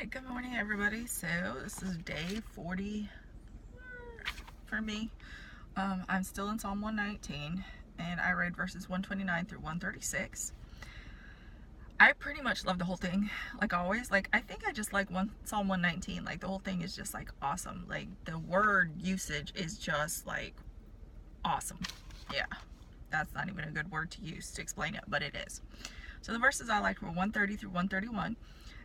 Alright, good morning everybody. So this is day 40 for me. I'm still in Psalm 119 and I read verses 129 through 136. I pretty much love the whole thing, like always. Like, I think I just like Psalm 119. Like, the whole thing is just like awesome. Like, the word usage is just like awesome. Yeah, that's not even a good word to use to explain it, but it is. So the verses I liked were 130 through 131.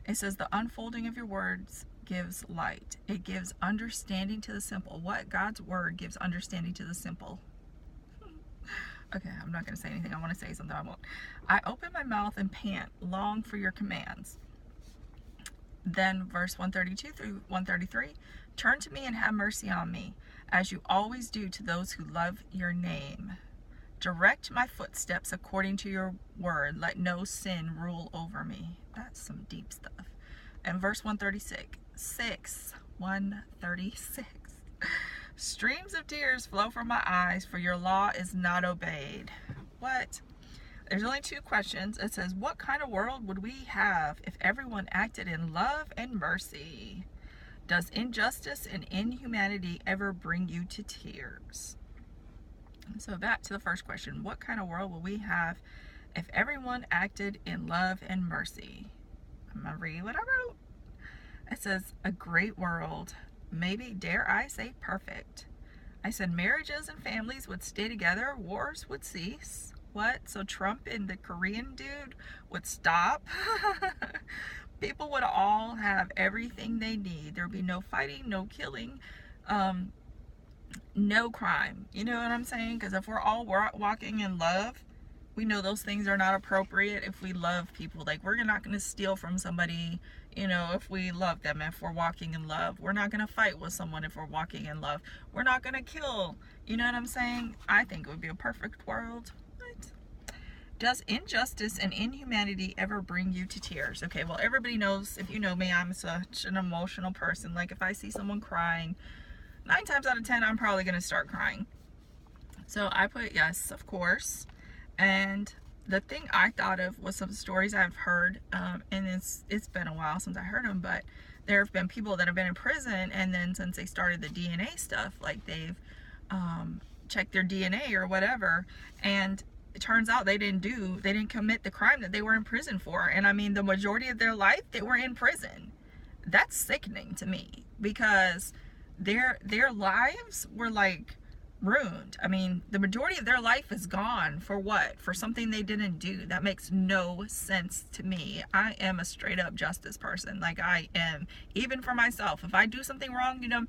It says, the unfolding of your words gives light. It gives understanding to the simple. What? God's word gives understanding to the simple. Okay, I'm not going to say anything. I want to say something. I won't. I open my mouth and pant, long for your commands. Then verse 132 through 133. Turn to me and have mercy on me, as you always do to those who love your name. Direct my footsteps according to your word. Let no sin rule over me. That's some deep stuff. And verse 136. 136. Streams of tears flow from my eyes, for your law is not obeyed. What? There's only two questions. It says, what kind of world would we have if everyone acted in love and mercy? Does injustice and inhumanity ever bring you to tears? So back to the first question. What kind of world will we have if everyone acted in love and mercy? I'm going to read what I wrote. It says, a great world. Maybe, dare I say, perfect. I said marriages and families would stay together. Wars would cease. What? So Trump and the Korean dude would stop? People would all have everything they need. There'd be no fighting, no killing, no crime. You know what I'm saying? Because if we're all walking in love, we know those things are not appropriate if we love people. Like, we're not going to steal from somebody, you know, if we love them, if we're walking in love. We're not going to fight with someone if we're walking in love. We're not going to kill. You know what I'm saying? I think it would be a perfect world. What? Does injustice and inhumanity ever bring you to tears? Okay, well, everybody knows, if you know me, I'm such an emotional person. Like, if I see someone crying, 9 times out of 10, I'm probably going to start crying. So I put yes, of course. And the thing I thought of was some stories I've heard, and it's been a while since I heard them, but there have been people that have been in prison, and then since they started the DNA stuff, like they've checked their DNA or whatever, and it turns out they didn't commit the crime that they were in prison for. And I mean, the majority of their life, they were in prison. That's sickening to me, because their lives were like ruined. I mean, the majority of their life is gone for what? For something they didn't do. That makes no sense to me. I am a straight up justice person. Like, I am. Even for myself. If I do something wrong, you know,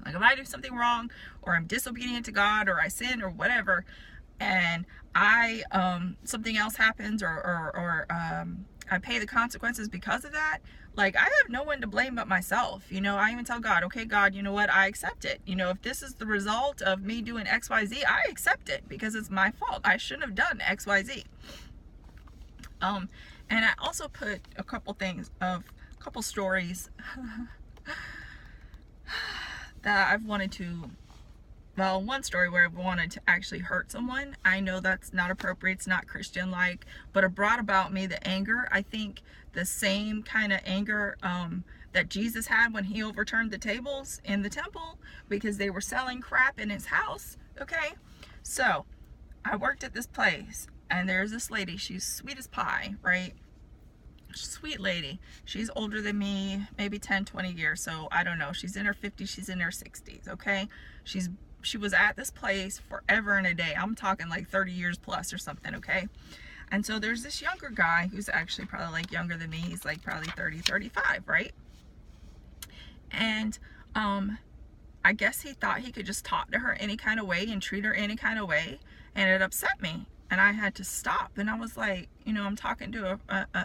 like if I do something wrong, or I'm disobedient to God, or I sin, or whatever, and I something else happens, or I pay the consequences because of that, like, I have no one to blame but myself. You know, I even tell God, okay, God, you know what, I accept it. You know, if this is the result of me doing XYZ, I accept it, because it's my fault. I shouldn't have done XYZ. And I also put a couple stories that I've wanted to, well, one story where I wanted to actually hurt someone. I know that's not appropriate, it's not Christian-like, but it brought about me the anger. I think the same kind of anger that Jesus had when he overturned the tables in the temple because they were selling crap in his house. Okay, so I worked at this place, and there's this lady. She's sweet as pie, right? Sweet lady. She's older than me, maybe 10-20 years, so I don't know. She's in her 50s, she's in her 60s. Okay, she was at this place forever and a day. I'm talking like 30 years plus or something. Okay, and so there's this younger guy who's actually probably like younger than me. He's like probably 30, 35, right? And I guess he thought he could just talk to her any kind of way and treat her any kind of way, and it upset me. And I had to stop. And I was like, you know, I'm talking to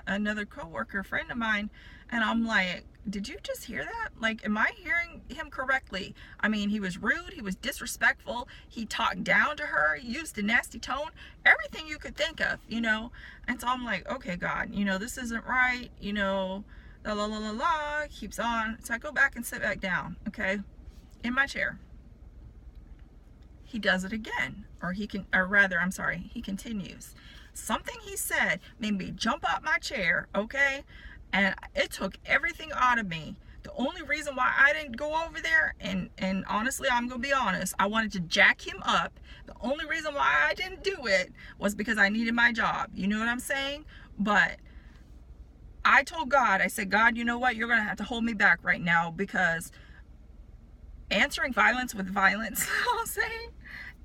another coworker, friend of mine, and I'm like, did you just hear that? Like, am I hearing him correctly? I mean, he was rude, he was disrespectful, he talked down to her, he used a nasty tone, everything you could think of, you know? And so I'm like, okay, God, you know, this isn't right, you know, la la la la la, keeps on. So I go back and sit back down, okay, in my chair. He does it again, he continues. Something he said made me jump out my chair, okay? And it took everything out of me. The only reason why I didn't go over there, and honestly, I'm gonna be honest, I wanted to jack him up. The only reason why I didn't do it was because I needed my job. You know what I'm saying? But I told God, I said, God, you know what? You're gonna have to hold me back right now, because answering violence with violence, I'll say,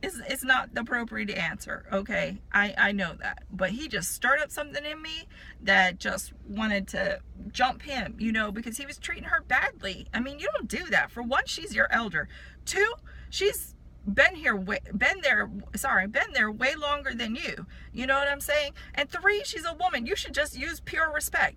it's not the appropriate answer. Okay, I know that, but he just stirred up something in me that just wanted to jump him, you know, because he was treating her badly. I mean, you don't do that. For one, she's your elder. Two, she's been there way longer than you. You know what I'm saying? And three, she's a woman. You should just use pure respect.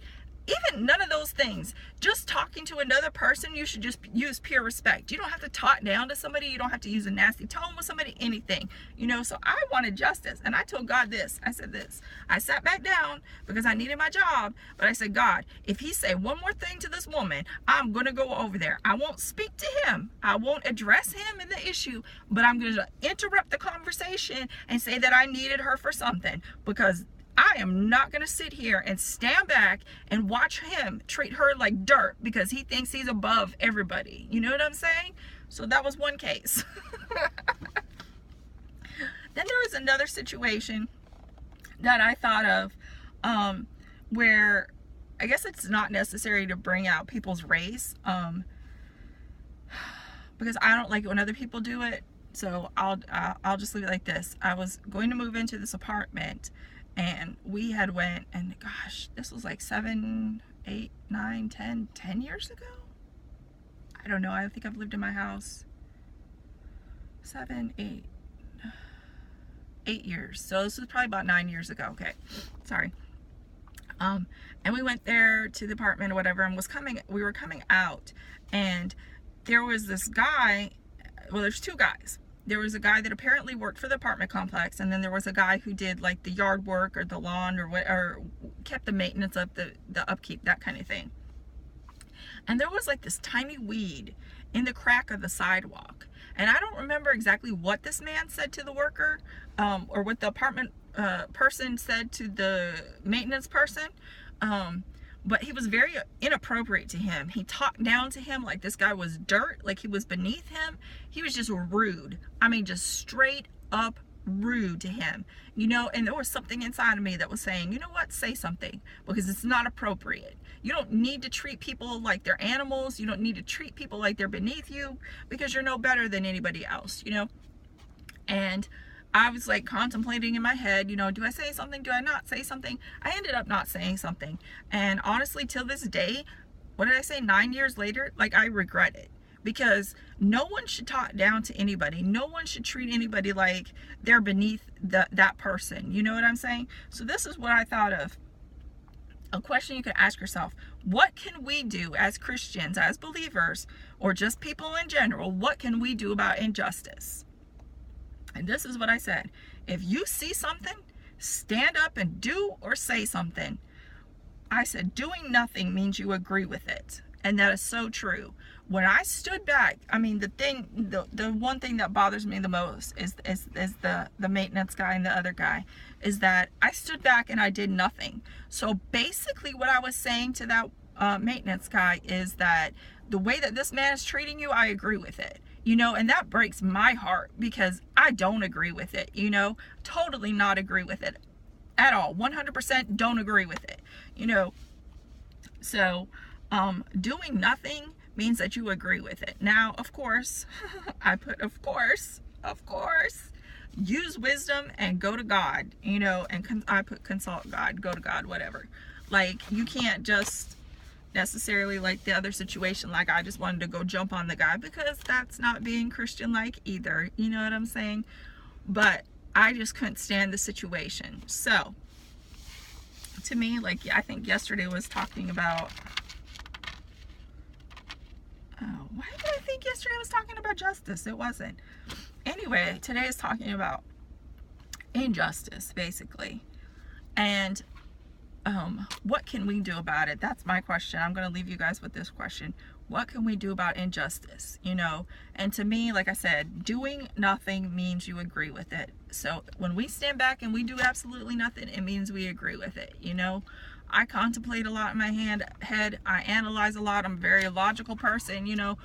Even none of those things, just talking to another person, you should just use pure respect. You don't have to talk down to somebody. You don't have to use a nasty tone with somebody, anything, you know. So I wanted justice, and I told God this. I said this. I sat back down because I needed my job, but I said, God, if he say one more thing to this woman, I'm going to go over there. I won't speak to him. I won't address him in the issue, but I'm going to interrupt the conversation and say that I needed her for something, because I am not going to sit here and stand back and watch him treat her like dirt because he thinks he's above everybody. You know what I'm saying? So that was one case. Then there was another situation that I thought of where I guess it's not necessary to bring out people's race because I don't like it when other people do it. So I'll just leave it like this. I was going to move into this apartment, and we had went, and gosh, this was like 7, 8, 9, 10 years ago. I don't know. I think I've lived in my house 7, 8 years. So this was probably about 9 years ago. Okay, sorry. And we went there to the apartment or whatever, and we were coming out, and there was this guy. Well, there's two guys. There was a guy that apparently worked for the apartment complex, and then there was a guy who did like the yard work or the lawn or kept the maintenance of the upkeep, that kind of thing. And there was like this tiny weed in the crack of the sidewalk. And I don't remember exactly what this man said to the worker or what the apartment person said to the maintenance person. But he was very inappropriate to him. He talked down to him like this guy was dirt, like he was beneath him. He was just rude. I mean, just straight up rude to him, you know. And there was something inside of me that was saying, you know what, say something, because it's not appropriate. You don't need to treat people like they're animals. You don't need to treat people like they're beneath you, because you're no better than anybody else, you know. And I was like contemplating in my head, you know, do I say something? Do I not say something? I ended up not saying something. And honestly, till this day, what did I say, 9 years later? Like, I regret it, because no one should talk down to anybody. No one should treat anybody like they're beneath that person. You know what I'm saying? So this is what I thought of. A question you could ask yourself: what can we do as Christians, as believers, or just people in general? What can we do about injustice? And this is what I said. If you see something, stand up and do or say something. I said, doing nothing means you agree with it. And that is so true. When I stood back, I mean, the one thing that bothers me the most is the maintenance guy and the other guy, is that I stood back and I did nothing. So basically what I was saying to that maintenance guy is that the way that this man is treating you, I agree with it. You know, and that breaks my heart, because I don't agree with it, you know, totally not agree with it at all. 100% don't agree with it, you know. So, doing nothing means that you agree with it. Now, of course, I put, of course, use wisdom and go to God, you know, and I put consult God, go to God, whatever. Like, you can't just necessarily like the other situation, like I just wanted to go jump on the guy, because that's not being Christian like either, you know what I'm saying? But I just couldn't stand the situation. So to me, like, I think yesterday was talking about why did I think yesterday was talking about justice? It wasn't. Anyway, today is talking about injustice, basically. And what can we do about it? That's my question. I'm going to leave you guys with this question. What can we do about injustice? You know, and to me, like I said, doing nothing means you agree with it. So when we stand back and we do absolutely nothing, it means we agree with it, you know. I contemplate a lot in my head. I analyze a lot. I'm a very logical person, you know.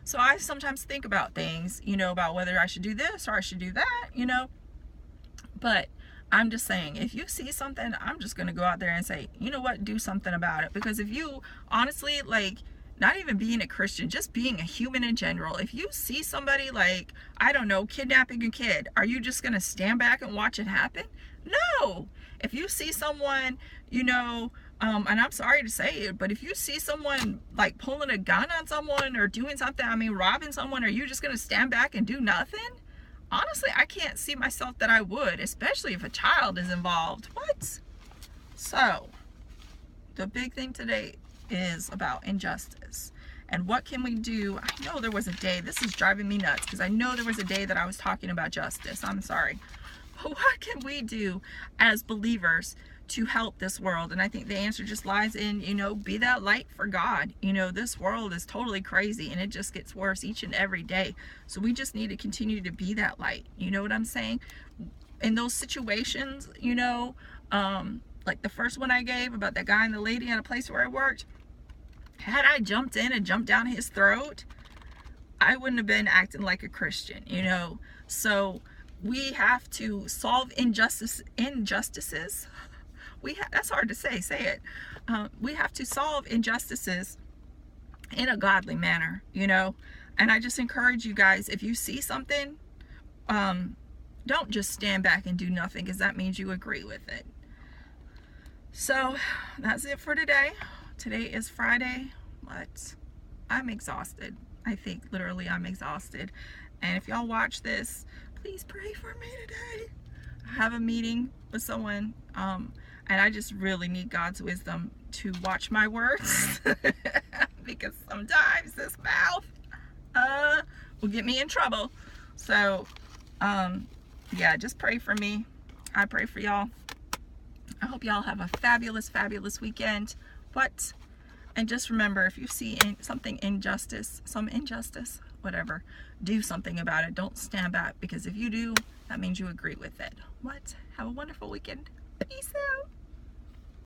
So I sometimes think about things, you know, about whether I should do this or I should do that, you know. But I'm just saying, if you see something, I'm just going to go out there and say, you know what, do something about it. Because if you, honestly, like, not even being a Christian, just being a human in general, if you see somebody, like, I don't know, kidnapping a kid, are you just going to stand back and watch it happen? No. If you see someone, you know, and I'm sorry to say it, but if you see someone like pulling a gun on someone or doing something, I mean, robbing someone, are you just going to stand back and do nothing? Honestly, I can't see myself that I would, especially if a child is involved. What? So, the big thing today is about injustice. And what can we do? I know there was a day, this is driving me nuts, because I know there was a day that I was talking about justice. I'm sorry. But what can we do as believers to help this world? And I think the answer just lies in, you know, be that light for God. You know, this world is totally crazy and it just gets worse each and every day. So we just need to continue to be that light. You know what I'm saying? In those situations, you know, like the first one I gave about that guy and the lady at a place where I worked, had I jumped in and jumped down his throat, I wouldn't have been acting like a Christian, you know. So we have to solve injustices. That's hard to say it. We have to solve injustices in a godly manner, you know. And I just encourage you guys, if you see something, don't just stand back and do nothing, because that means you agree with it. So that's it for today. Today is Friday, but I'm exhausted. I think literally I'm exhausted. And if y'all watch this, please pray for me today. I have a meeting with someone, and I just really need God's wisdom to watch my words because sometimes this mouth will get me in trouble. So yeah, just pray for me. I pray for y'all. I hope y'all have a fabulous weekend. And just remember, if you see some injustice, whatever, do something about it. Don't stand back, because if you do, that means you agree with it. Have a wonderful weekend. Peace out.